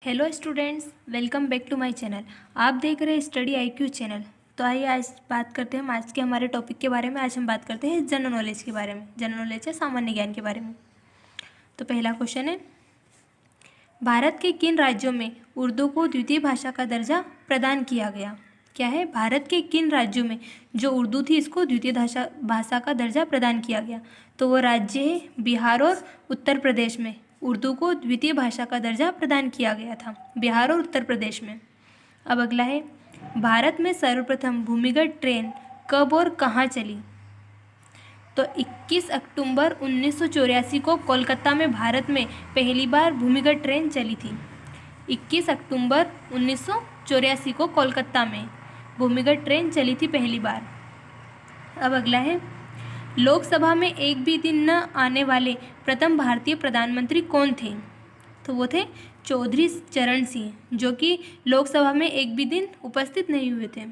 Hello students, welcome back to my channel. आप देख रहे हैं स्टडी आईक्यू चैनल। तो आइए आज बात करते हैं हम आज के हमारे टॉपिक के बारे में। आज हम बात करते हैं जनरल नॉलेज के बारे में। जनरल नॉलेज है सामान्य ज्ञान के बारे में। तो पहला क्वेश्चन है, भारत के किन राज्यों में उर्दू को द्वितीय भाषा का दर्जा प्रदान किया गया? क्या है? भारत के किन राज्यों में जो उर्दू थी इसको द्वितीय भाषा का दर्जा प्रदान किया गया? तो वो राज्य है बिहार और उत्तर प्रदेश में उर्दू को द्वितीय भाषा का दर्जा प्रदान किया गया था, बिहार और उत्तर प्रदेश में। अब अगला है, भारत में सर्वप्रथम भूमिगत ट्रेन कब और कहाँ चली? तो 21 अक्टूबर 1984 को कोलकाता में भारत में पहली बार भूमिगत ट्रेन चली थी। 21 अक्टूबर 1984 को कोलकाता में भूमिगत ट्रेन चली थी पहली बार। अब अगला है, लोकसभा में एक भी दिन न आने वाले प्रथम भारतीय प्रधानमंत्री कौन थे? तो वो थे चौधरी चरण सिंह, जो कि लोकसभा में एक भी दिन उपस्थित नहीं हुए थे।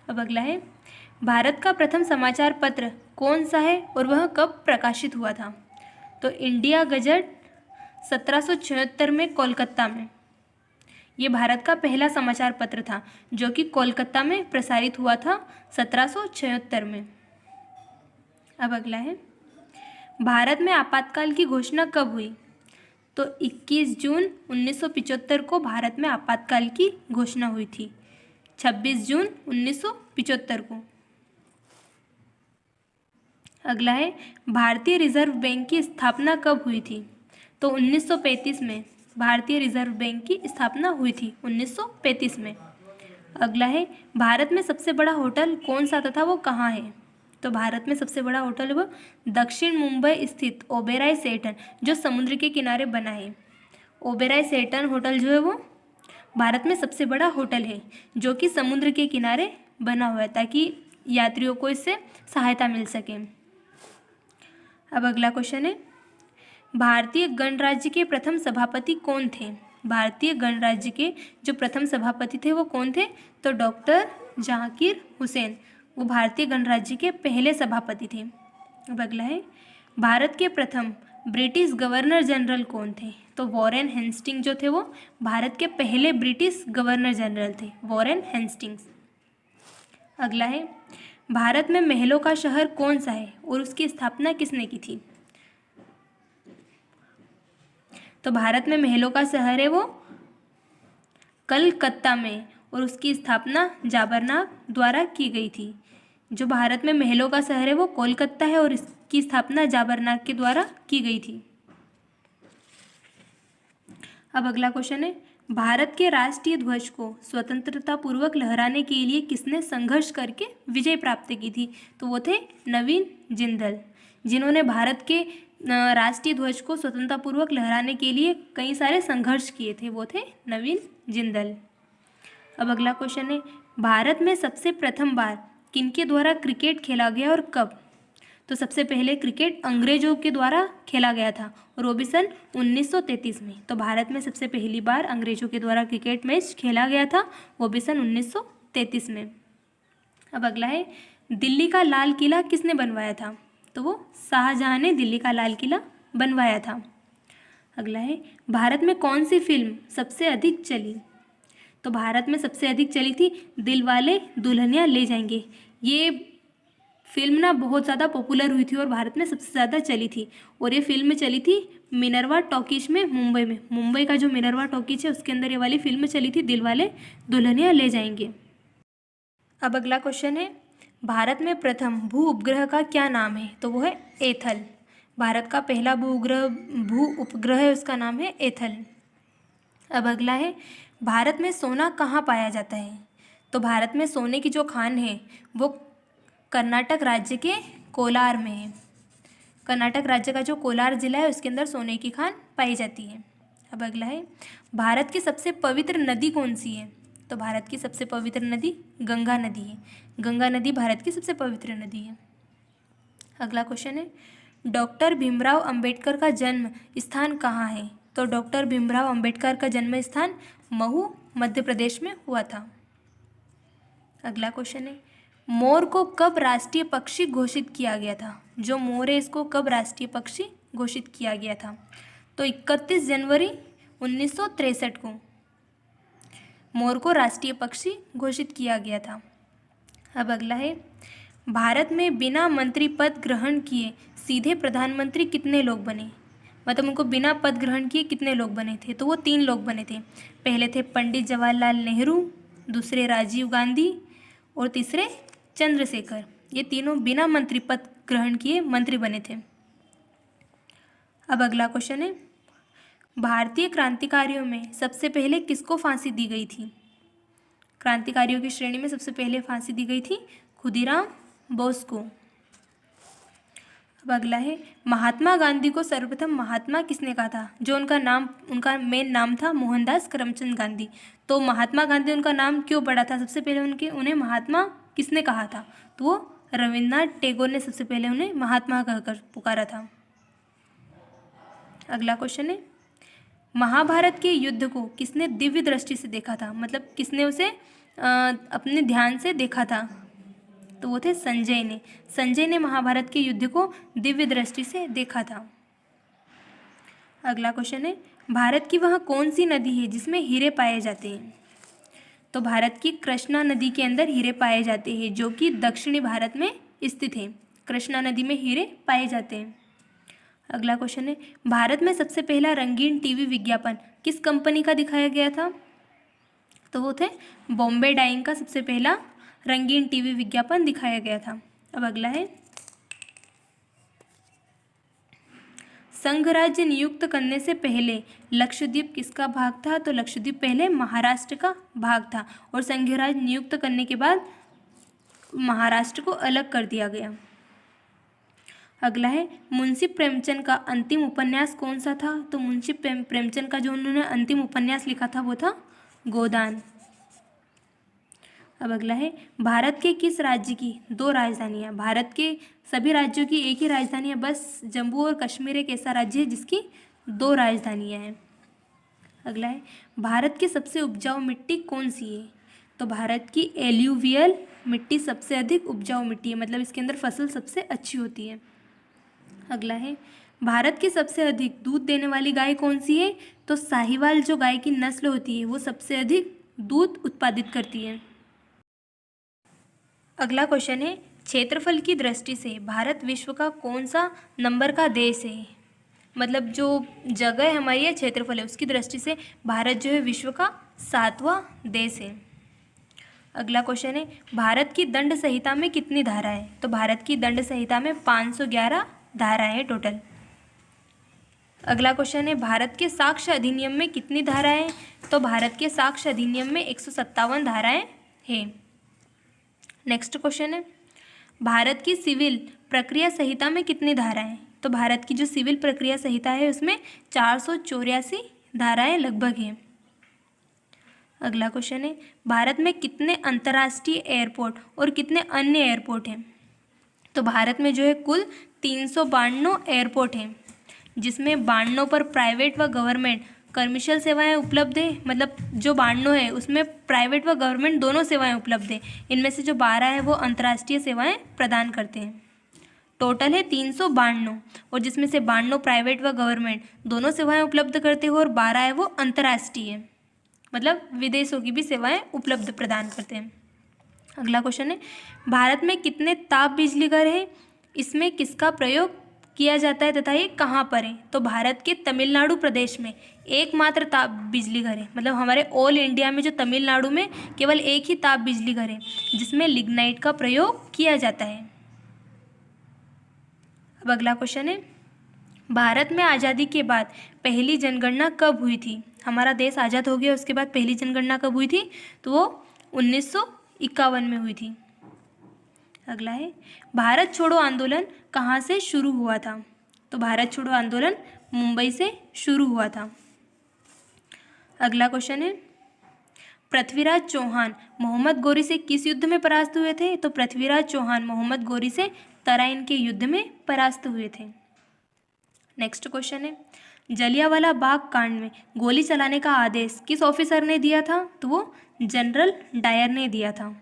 अब अगला है, भारत का प्रथम समाचार पत्र कौन सा है और वह कब प्रकाशित हुआ था? तो इंडिया गजट 1776 में कोलकाता में। ये भारत का पहला समाचार पत्र था जो कि कोलकाता में प्रसारित हुआ था 1776 में। अब अगला है, भारत में आपातकाल की घोषणा कब हुई? तो 21 जून 1975 को भारत में आपातकाल की घोषणा हुई थी, 26 जून 1975 को। अगला है, भारतीय रिजर्व बैंक की स्थापना कब हुई थी? तो 1935 में भारतीय रिजर्व बैंक की स्थापना हुई थी, 1935 में। अगला है, भारत में सबसे बड़ा होटल कौन सा तथा वो कहाँ है? तो भारत में सबसे बड़ा होटल वो दक्षिण मुंबई स्थित ओबेराय सेटन, जो समुद्र के किनारे बना है। ओबेराय सेटन होटल जो है वो भारत में सबसे बड़ा होटल है जो कि समुद्र के किनारे बना हुआ है, ताकि यात्रियों को इससे सहायता मिल सके। अब अगला क्वेश्चन है, भारतीय गणराज्य के प्रथम सभापति कौन थे? भारतीय गणराज्य के जो प्रथम सभापति थे वो कौन थे? तो डॉक्टर जहांगीर हुसैन, वो भारतीय गणराज्य के पहले सभापति थे। अब अगला है, भारत के प्रथम ब्रिटिश गवर्नर जनरल कौन थे? तो वॉरेन हेस्टिंग्स जो थे वो भारत के पहले ब्रिटिश गवर्नर जनरल थे, वॉरेन हेस्टिंग्स। अगला है, भारत में महलों का शहर कौन सा है और उसकी स्थापना किसने की थी? तो भारत में महलों का शहर है वो कलकत्ता में और उसकी स्थापना जाबरनाग द्वारा की गई थी। जो भारत में महलों का शहर है वो कोलकाता है और इसकी स्थापना जाबरनाग के द्वारा की गई थी। अब अगला क्वेश्चन है, भारत के राष्ट्रीय ध्वज को स्वतंत्रता पूर्वक लहराने के लिए किसने संघर्ष करके विजय प्राप्त की थी? तो वो थे नवीन जिंदल, जिन्होंने भारत के राष्ट्रीय ध्वज को स्वतंत्रता पूर्वक लहराने के लिए कई सारे संघर्ष किए थे, वो थे नवीन जिंदल। अब अगला क्वेश्चन है, भारत में सबसे प्रथम बार किनके द्वारा क्रिकेट खेला गया और कब? तो सबसे पहले क्रिकेट अंग्रेजों के द्वारा खेला गया था और वो भी सन 1933 में। तो भारत में सबसे पहली बार अंग्रेजों के द्वारा क्रिकेट मैच खेला गया था, वो भी सन 1933 में। अब अगला है, दिल्ली का लाल किला किसने बनवाया था? तो वो शाहजहां ने दिल्ली का लाल किला बनवाया था। अगला है, भारत में कौन सी फिल्म सबसे अधिक चली? तो भारत में सबसे अधिक चली थी दिलवाले दुल्हनिया ले जाएंगे। ये फिल्म ना बहुत ज़्यादा पॉपुलर हुई थी और भारत में सबसे ज़्यादा चली थी, और ये फिल्म चली थी मिनर्वा टॉकीज में, मुंबई में। मुंबई का जो मिनर्वा टॉकीज है उसके अंदर ये वाली फिल्म चली थी, दिलवाले दुल्हनिया ले जाएंगे। अब अगला क्वेश्चन है, भारत में प्रथम भू उपग्रह का क्या नाम है? तो वो है एथल। भारत का पहला भू उपग्रह है, उसका नाम है एथल। अब अगला है, भारत में सोना कहाँ पाया जाता है? तो भारत में सोने की जो खान है वो कर्नाटक राज्य के कोलार में है। कर्नाटक राज्य का जो कोलार जिला है उसके अंदर सोने की खान पाई जाती है। अब अगला है, भारत की सबसे पवित्र नदी कौन सी है? तो भारत की सबसे पवित्र नदी गंगा नदी है। गंगा नदी भारत की सबसे पवित्र नदी है। अगला क्वेश्चन है, डॉक्टर भीमराव अंबेडकर का जन्म स्थान कहाँ है? तो डॉक्टर भीमराव अंबेडकर का जन्म स्थान महू, मध्य प्रदेश में हुआ था। अगला क्वेश्चन है, मोर को कब राष्ट्रीय पक्षी घोषित किया गया था? जो मोर है इसको कब राष्ट्रीय पक्षी घोषित किया गया था? तो 31 जनवरी 1963 को मोर को राष्ट्रीय पक्षी घोषित किया गया था। अब अगला है, भारत में बिना मंत्री पद ग्रहण किए सीधे प्रधानमंत्री कितने लोग बने? मतलब उनको बिना पद ग्रहण किए कितने लोग बने थे? तो वो 3 लोग बने थे। पहले थे पंडित जवाहरलाल नेहरू, दूसरे राजीव गांधी और तीसरे चंद्रशेखर। ये तीनों बिना मंत्री पद ग्रहण किए मंत्री बने थे। अब अगला क्वेश्चन है, भारतीय क्रांतिकारियों में सबसे पहले किसको फांसी दी गई थी? क्रांतिकारियों की श्रेणी में सबसे पहले फांसी दी गई थी खुदीराम बोस को। अब अगला है, महात्मा गांधी को सर्वप्रथम महात्मा किसने कहा था? जो उनका मेन नाम था मोहनदास करमचंद गांधी। तो महात्मा गांधी उनका नाम क्यों पड़ा था? सबसे पहले उन्हें महात्मा किसने कहा था? तो वो रविन्द्रनाथ टैगोर ने सबसे पहले उन्हें महात्मा कहकर पुकारा था। अगला क्वेश्चन है, महाभारत के युद्ध को किसने दिव्य दृष्टि से देखा था? मतलब किसने उसे अपने ध्यान से देखा था? तो वो थे संजय ने। संजय ने महाभारत के युद्ध को दिव्य दृष्टि से देखा था। अगला क्वेश्चन है, भारत की वह कौन सी नदी है जिसमें हीरे पाए जाते हैं? तो भारत की कृष्णा नदी के अंदर हीरे पाए जाते हैं, जो कि दक्षिणी भारत में स्थित है। कृष्णा नदी में हीरे पाए जाते हैं। अगला क्वेश्चन है, भारत में सबसे पहला रंगीन टीवी विज्ञापन किस कंपनी का दिखाया गया था? तो वो थे बॉम्बे डाइंग का सबसे पहला रंगीन टीवी विज्ञापन दिखाया गया था। अब अगला है, संघ राज्य नियुक्त करने से पहले लक्षद्वीप किसका भाग था? तो लक्षद्वीप पहले महाराष्ट्र का भाग था और संघ राज्य नियुक्त करने के बाद महाराष्ट्र को अलग कर दिया गया। अगला है, मुंशी प्रेमचंद का अंतिम उपन्यास कौन सा था? तो मुंशी प्रेमचंद का जो उन्होंने अंतिम उपन्यास लिखा था वो था गोदान। अब अगला है, भारत के किस राज्य की 2 राजधानियाँ? भारत के सभी राज्यों की एक ही राजधानी है, बस जम्मू और कश्मीर एक ऐसा राज्य है जिसकी 2 राजधानियाँ हैं। अगला है, भारत की सबसे उपजाऊ मिट्टी कौन सी है? तो भारत की एल्यूवियल मिट्टी सबसे अधिक उपजाऊ मिट्टी है, मतलब इसके अंदर फसल सबसे अच्छी होती है। अगला है, भारत की सबसे अधिक दूध देने वाली गाय कौन सी है? तो साहिवाल जो गाय की नस्ल होती है वो सबसे अधिक दूध उत्पादित करती है। अगला क्वेश्चन है, क्षेत्रफल की दृष्टि से भारत विश्व का कौन सा नंबर का देश है? मतलब जो जगह हमारी है क्षेत्रफल है उसकी दृष्टि से भारत जो है विश्व का 7वां देश है। अगला क्वेश्चन है, भारत की दंड संहिता में कितनी धारा है? तो भारत की दंड संहिता में 511 धाराएं हैं टोटल। अगला क्वेश्चन है, भारत के साक्ष्य अधिनियम में कितनी धाराएं हैं? तो भारत के साक्ष्य अधिनियम में 157 धाराएं हैं। नेक्स्ट क्वेश्चन है, भारत की सिविल प्रक्रिया संहिता में कितनी धाराएं हैं? तो भारत की जो सिविल प्रक्रिया संहिता है उसमें 484 धाराएं लगभग हैं। अगला क्वेश्चन है, भारत में कितने अंतर्राष्ट्रीय एयरपोर्ट और कितने अन्य एयरपोर्ट हैं? तो भारत में जो है कुल 392 एयरपोर्ट हैं, जिसमें 92 पर प्राइवेट व गवर्नमेंट कमर्शियल सेवाएं उपलब्ध है। मतलब जो 92 है उसमें प्राइवेट व गवर्नमेंट दोनों सेवाएं उपलब्ध है। इनमें से जो 12 है वो अंतर्राष्ट्रीय सेवाएं प्रदान करते हैं। टोटल है 392 और जिसमें से 92 प्राइवेट व गवर्नमेंट दोनों सेवाएं उपलब्ध करते हैं और 12 है वो अंतर्राष्ट्रीय, मतलब विदेशों की भी सेवाएं उपलब्ध प्रदान करते हैं। अगला क्वेश्चन है, भारत में कितने ताप बिजली घर हैं? इसमें किसका प्रयोग किया जाता है तथा ये कहाँ पर है? तो भारत के तमिलनाडु प्रदेश में एकमात्र ताप बिजली घर है। मतलब हमारे ऑल इंडिया में जो तमिलनाडु में केवल एक ही ताप बिजली घर है जिसमें लिग्नाइट का प्रयोग किया जाता है। अब अगला क्वेश्चन है, भारत में आज़ादी के बाद पहली जनगणना कब हुई थी? हमारा देश आज़ाद हो गया उसके बाद पहली जनगणना कब हुई थी? तो वो 1951 में हुई थी। अगला है, भारत छोड़ो आंदोलन कहाँ से शुरू हुआ था? तो भारत छोड़ो आंदोलन मुंबई से शुरू हुआ था। अगला क्वेश्चन है, पृथ्वीराज चौहान मोहम्मद गौरी से किस युद्ध में परास्त हुए थे? तो पृथ्वीराज चौहान मोहम्मद गौरी से तराइन के युद्ध में परास्त हुए थे। नेक्स्ट क्वेश्चन है, जलियांवाला बाग कांड में गोली चलाने का आदेश किस ऑफिसर ने दिया था? तो वो जनरल डायर ने दिया था।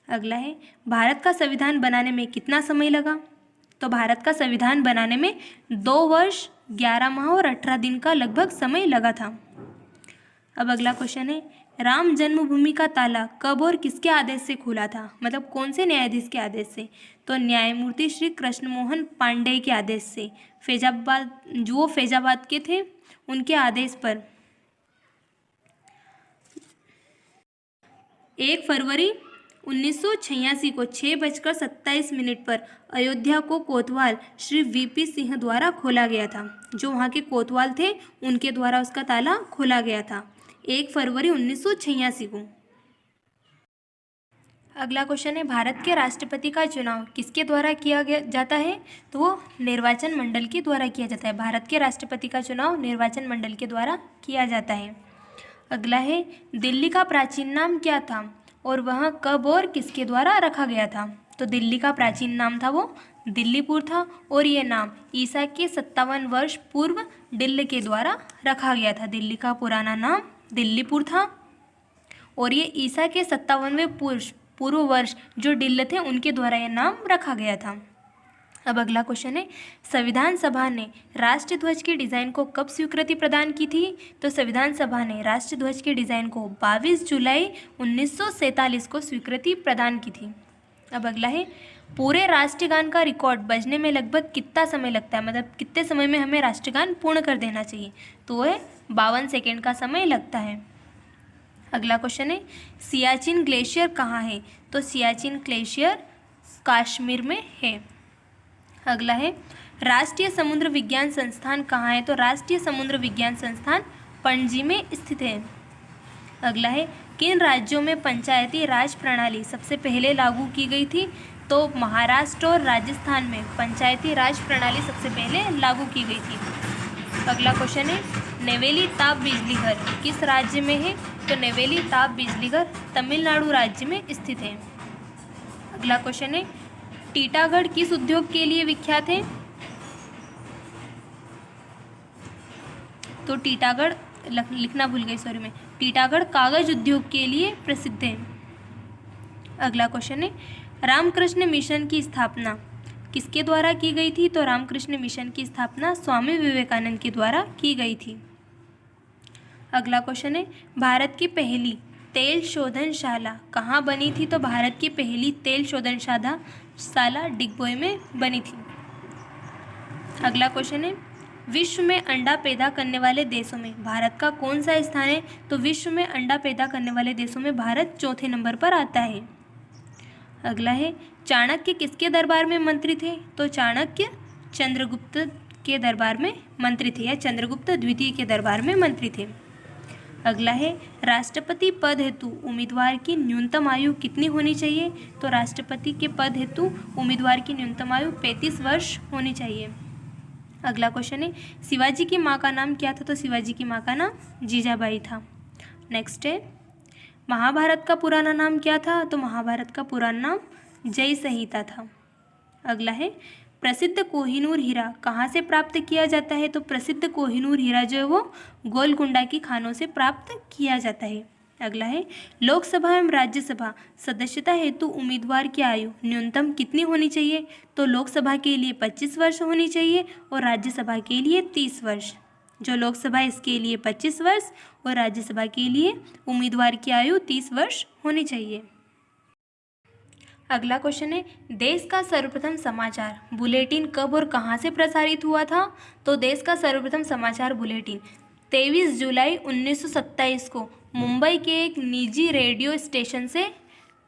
अगला है, भारत का संविधान बनाने में कितना समय लगा? तो भारत का संविधान बनाने में 2 वर्ष 11 माह और 18 दिन का लगभग समय लगा था। अब अगला क्वेश्चन है, राम जन्मभूमि का ताला कब और किसके आदेश से खुला था? मतलब कौन से न्यायाधीश के आदेश से? तो न्यायमूर्ति श्री कृष्ण मोहन पांडेय के आदेश से। फैजाबाद, जो फैजाबाद के थे, उनके आदेश पर 1 फरवरी 1986 को 6:27 पर अयोध्या को कोतवाल श्री वीपी सिंह द्वारा खोला गया था। जो वहाँ के कोतवाल थे, उनके द्वारा उसका ताला खोला गया था 1 फरवरी 1986 को। अगला क्वेश्चन है, भारत के राष्ट्रपति का चुनाव किसके द्वारा किया जाता है? तो वो निर्वाचन मंडल के द्वारा किया जाता है। भारत के राष्ट्रपति का चुनाव निर्वाचन मंडल के द्वारा किया जाता है। अगला है, दिल्ली का प्राचीन नाम क्या था और वह कब और किसके द्वारा रखा गया था? तो दिल्ली का प्राचीन नाम था वो दिल्लीपुर था और ये नाम ईसा के 57 वर्ष पूर्व दिल्ली के द्वारा रखा गया था। दिल्ली का पुराना नाम दिल्लीपुर था और ये ईसा के 57वें पूर्व वर्ष जो डिल्ल थे, उनके द्वारा यह नाम रखा गया था। अब अगला क्वेश्चन है, संविधान सभा ने राष्ट्रीय ध्वज के डिज़ाइन को कब स्वीकृति प्रदान की थी? तो संविधान सभा ने राष्ट्रीय ध्वज के डिज़ाइन को 22 जुलाई 1947 को स्वीकृति प्रदान की थी। अब अगला है, पूरे राष्ट्रगान का रिकॉर्ड बजने में लगभग कितना समय लगता है? मतलब कितने समय में हमें राष्ट्रगान पूर्ण कर देना चाहिए? तो वह 52 सेकेंड का समय लगता है। अगला क्वेश्चन है, सियाचिन ग्लेशियर कहाँ है? तो सियाचिन ग्लेशियर कश्मीर में है। अगला है, राष्ट्रीय समुद्र विज्ञान संस्थान कहाँ है? तो राष्ट्रीय समुद्र विज्ञान संस्थान पणजी में स्थित है। अगला है, किन राज्यों में पंचायती राज प्रणाली सबसे पहले लागू की गई थी? तो महाराष्ट्र और राजस्थान में पंचायती राज प्रणाली सबसे पहले लागू की गई थी। अगला क्वेश्चन है, नेवेली ताप बिजली घर किस राज्य में है? तो नेवेली ताप बिजली घर तमिलनाडु राज्य में स्थित है। अगला क्वेश्चन है, टीटागढ़ किस उद्योग के लिए विख्यात है? तो टीटागढ़ लिखना भूल गई, सॉरी मैं, टीटागढ़ कागज उद्योग के लिए प्रसिद्ध है। अगला क्वेश्चन है, रामकृष्ण मिशन की स्थापना किसके द्वारा की गई थी? तो रामकृष्ण मिशन की स्थापना स्वामी विवेकानंद के द्वारा की गई थी। अगला क्वेश्चन है, भारत की पहली तेल शोधनशाला कहाँ बनी थी? तो भारत की पहली तेल शोधनशाला डिगबोई में बनी थी। अगला क्वेश्चन है, विश्व में अंडा पैदा करने वाले देशों में भारत का कौन सा स्थान है? तो विश्व में अंडा पैदा करने वाले देशों में भारत चौथे नंबर पर आता है। अगला है, चाणक्य किसके दरबार में मंत्री थे? तो चाणक्य चंद्रगुप्त के दरबार में मंत्री थे या चंद्रगुप्त द्वितीय के दरबार में मंत्री थे। अगला है, राष्ट्रपति पद हेतु उम्मीदवार की न्यूनतम आयु कितनी होनी चाहिए? तो राष्ट्रपति के पद हेतु उम्मीदवार की न्यूनतम आयु 35 वर्ष होनी चाहिए। अगला क्वेश्चन है, शिवाजी की माँ का नाम क्या था? तो शिवाजी की माँ का नाम जीजाबाई था। नेक्स्ट है, महाभारत का पुराना नाम क्या था? तो महाभारत का पुराना नाम जय संहिता था। अगला है, प्रसिद्ध कोहिनूर हीरा कहाँ से प्राप्त किया जाता है? तो प्रसिद्ध कोहिनूर हीरा जो है वो गोलकुंडा की खानों से प्राप्त किया जाता है। अगला है, लोकसभा एवं राज्यसभा सदस्यता हेतु उम्मीदवार की आयु न्यूनतम कितनी होनी चाहिए? तो लोकसभा के लिए 25 वर्ष होनी चाहिए और राज्यसभा के लिए 30 वर्ष। जो लोकसभा इसके लिए 25 वर्ष और राज्यसभा के लिए उम्मीदवार की आयु 30 वर्ष होनी चाहिए। अगला क्वेश्चन है, देश का सर्वप्रथम समाचार बुलेटिन कब और कहाँ से प्रसारित हुआ था? तो देश का सर्वप्रथम समाचार बुलेटिन 23 जुलाई 1927 को मुंबई के एक निजी रेडियो स्टेशन से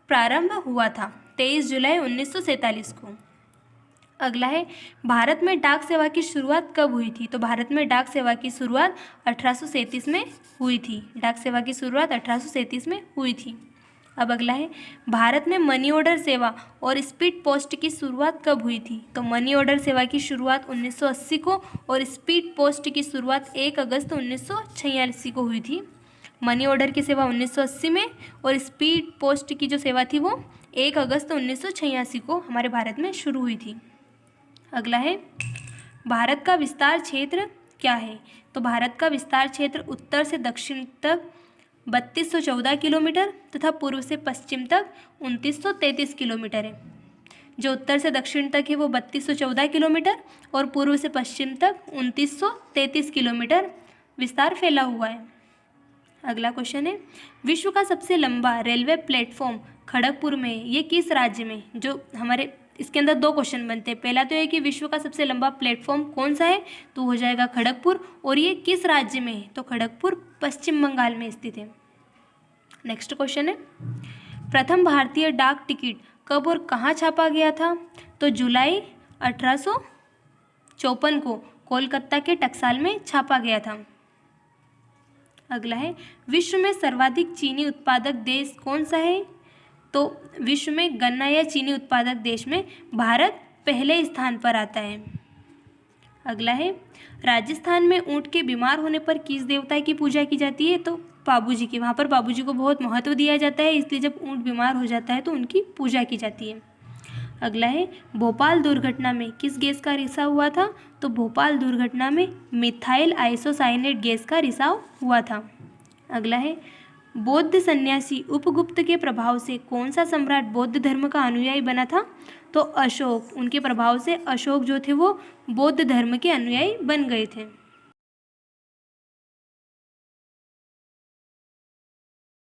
प्रारंभ हुआ था। 23 जुलाई 1947 को। अगला है, भारत में डाक सेवा की शुरुआत कब हुई थी? तो भारत में डाक सेवा की शुरुआत 1837 में हुई थी। डाक सेवा की शुरुआत 1837 में हुई थी। अब अगला है, भारत में मनी ऑर्डर सेवा और स्पीड पोस्ट की शुरुआत कब हुई थी? तो मनी ऑर्डर सेवा की शुरुआत 1980 को और स्पीड पोस्ट की शुरुआत 1 अगस्त 1986 को हुई थी। मनी ऑर्डर की सेवा 1980 में और स्पीड पोस्ट की जो सेवा थी वो 1 अगस्त 1986 को हमारे भारत में शुरू हुई थी। अगला है, भारत का विस्तार क्षेत्र क्या है? तो भारत का विस्तार क्षेत्र उत्तर से दक्षिण तक 3214 किलोमीटर तथा पूर्व से पश्चिम तक 2933 किलोमीटर है। जो उत्तर से दक्षिण तक है वो 3214 किलोमीटर और पूर्व से पश्चिम तक 2933 किलोमीटर विस्तार फैला हुआ है। अगला क्वेश्चन है, विश्व का सबसे लंबा रेलवे प्लेटफॉर्म खड़गपुर में ये किस राज्य में, जो हमारे इसके अंदर दो क्वेश्चन बनते हैं। पहला तो है कि विश्व का सबसे लंबा प्लेटफॉर्म कौन सा है, तो हो जाएगा खड़गपुर, और ये किस राज्य में है, तो खड़गपुर पश्चिम बंगाल में स्थित है। नेक्स्ट क्वेश्चन है, प्रथम भारतीय डाक टिकट कब और कहाँ छापा गया था, तो जुलाई 1854 को कोलकाता के टकसाल में छापा गया था। अगला है, विश्व में सर्वाधिक चीनी उत्पादक देश कौन सा है, तो विश्व में गन्ना या चीनी उत्पादक देश में भारत पहले स्थान पर आता है। अगला है, राजस्थान में ऊंट के बीमार होने पर किस देवता की पूजा की जाती है, तो बाबूजी की। वहाँ पर बाबूजी को बहुत महत्व दिया जाता है, इसलिए जब ऊंट बीमार हो जाता है तो उनकी पूजा की जाती है। अगला है, भोपाल दुर्घटना में किस गैस का रिसाव हुआ था, तो भोपाल दुर्घटना में मिथाइल आइसोसाइनेट गैस का रिसाव हुआ था। अगला है, बौद्ध सन्यासी उपगुप्त के प्रभाव से कौन सा सम्राट बौद्ध धर्म का अनुयायी बना था, तो अशोक। उनके प्रभाव से अशोक जो थे वो बौद्ध धर्म के अनुयायी बन गए थे।